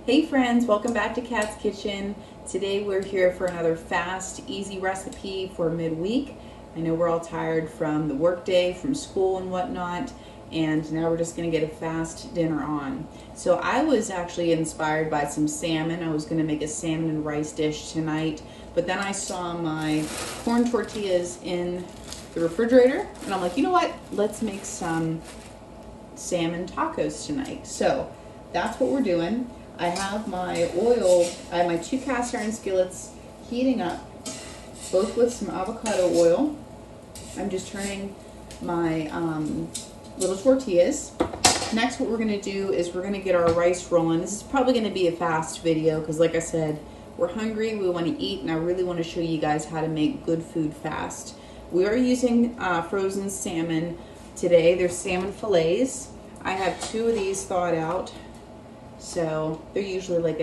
Hey friends, welcome back to Kat's Kitchen. Today we're here for another fast, easy recipe for midweek. I know we're all tired from the workday, from school and whatnot, and now we're just gonna get a fast dinner on. So I was actually inspired by some salmon. I was gonna make a salmon and rice dish tonight, but then I saw my corn tortillas in the refrigerator, and I'm like, you know what? Let's make some salmon tacos tonight. So that's what we're doing. I have my oil, I have my 2 cast iron skillets heating up, both with some avocado oil. I'm just turning my little tortillas. Next, what we're gonna do is we're gonna get our rice rolling. This is probably gonna be a fast video because like I said, we're hungry, we wanna eat, and I really wanna show you guys how to make good food fast. We are using frozen salmon today. They're salmon fillets. I have 2 of these thawed out. So they're usually like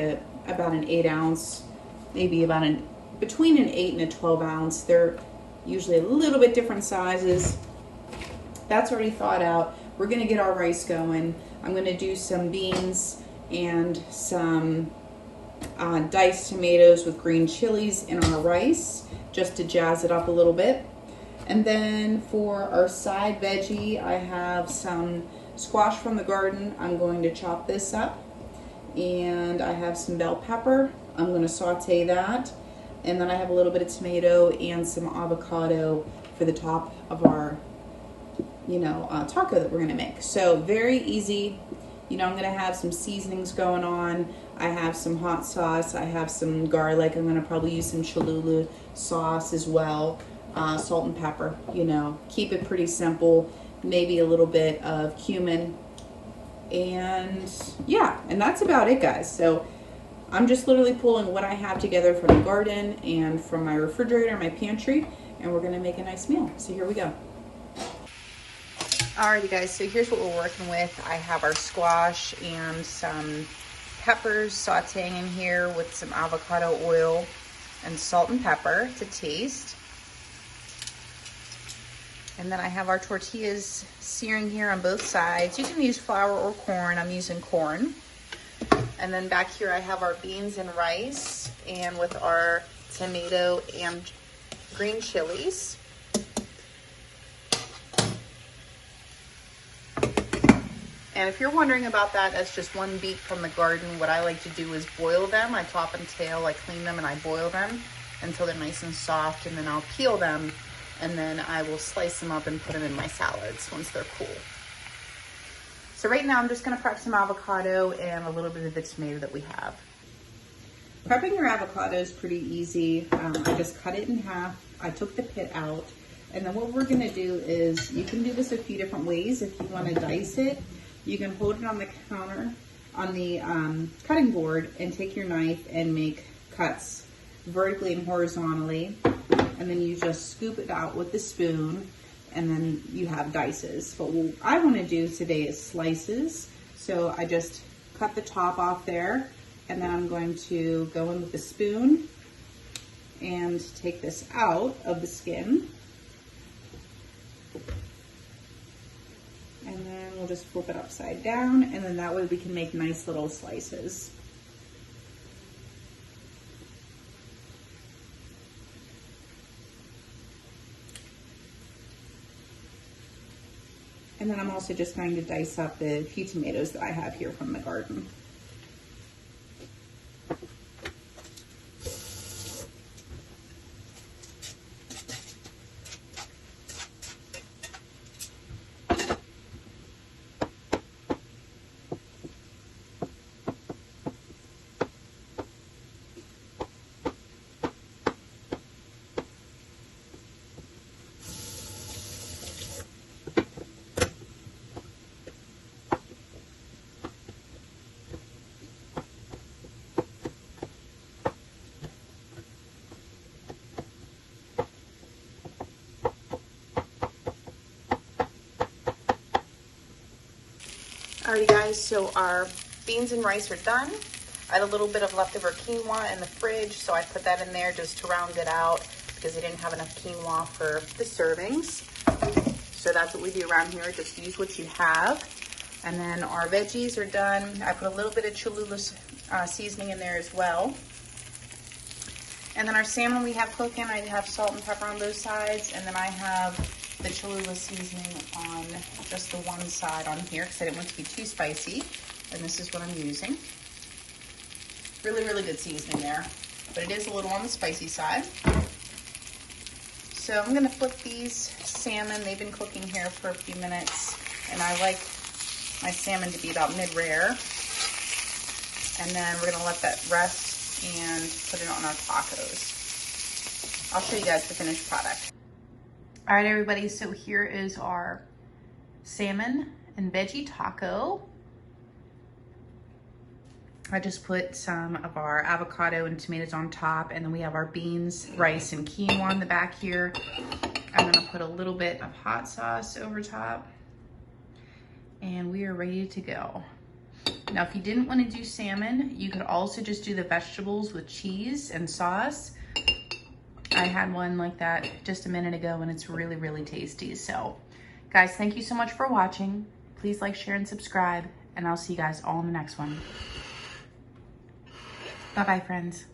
about an 8 ounce, maybe about between an 8 and a 12 ounce. They're usually a little bit different sizes. That's already thawed out. We're gonna get our rice going. I'm gonna do some beans and some diced tomatoes with green chilies in our rice, just to jazz it up a little bit. And then for our side veggie, I have some squash from the garden. I'm going to chop this up. And I have some bell pepper. I'm going to saute that. And then I have a little bit of tomato and some avocado for the top of our, taco that we're going to make. So very easy. I'm going to have some seasonings going on. I have some hot sauce. I have some garlic. I'm going to probably use some Cholula sauce as well. Salt and pepper, keep it pretty simple. Maybe a little bit of cumin. And yeah, and that's about it, guys. So I'm just literally pulling what I have together from the garden and from my refrigerator, my pantry, and we're gonna make a nice meal. So here we go. Alrighty guys, so here's what we're working with. I have our squash and some peppers sauteing in here with some avocado oil and salt and pepper to taste. And then I have our tortillas searing here on both sides. You can use flour or corn. I'm using corn. And then back here I have our beans and rice, and with our tomato and green chilies. And if you're wondering about that, that's just one beet from the garden. What I like to do is boil them. I top and tail, I clean them and I boil them until they're nice and soft, and then I'll peel them. And then I will slice them up and put them in my salads once they're cool. So right now I'm just gonna prep some avocado and a little bit of the tomato that we have. Prepping your avocado is pretty easy. I just cut it in half. I took the pit out. And then what we're gonna do is, you can do this a few different ways. If you wanna dice it, you can hold it on the counter, on the cutting board, and take your knife and make cuts vertically and horizontally. And then you just scoop it out with the spoon, and then you have dices. But what I want to do today is slices. So I just cut the top off there, and then I'm going to go in with the spoon and take this out of the skin. And then we'll just flip it upside down, and then that way we can make nice little slices. And then I'm also just going to dice up the few tomatoes that I have here from the garden. Alrighty guys, so our beans and rice are done. I had a little bit of leftover quinoa in the fridge, so I put that in there just to round it out because I didn't have enough quinoa for the servings. So that's what we do around here, just use what you have. And then our veggies are done. I put a little bit of Cholula seasoning in there as well. And then our salmon we have cooking, I have salt and pepper on both sides, and then I have the Cholula seasoning on just the one side on here because I didn't want it to be too spicy. And this is what I'm using. Really, really good seasoning there, but it is a little on the spicy side. So I'm gonna flip these salmon. They've been cooking here for a few minutes, and I like my salmon to be about mid-rare. And then we're gonna let that rest and put it on our tacos. I'll show you guys the finished product. All right, everybody, so here is our salmon and veggie taco. I just put some of our avocado and tomatoes on top, and then we have our beans, rice, and quinoa in the back here. I'm gonna put a little bit of hot sauce over top, and we are ready to go. Now, if you didn't want to do salmon, you could also just do the vegetables with cheese and sauce. I had one like that just a minute ago, and it's really, really tasty. So, guys, thank you so much for watching. Please like, share, and subscribe, and I'll see you guys all in the next one. Bye-bye, friends.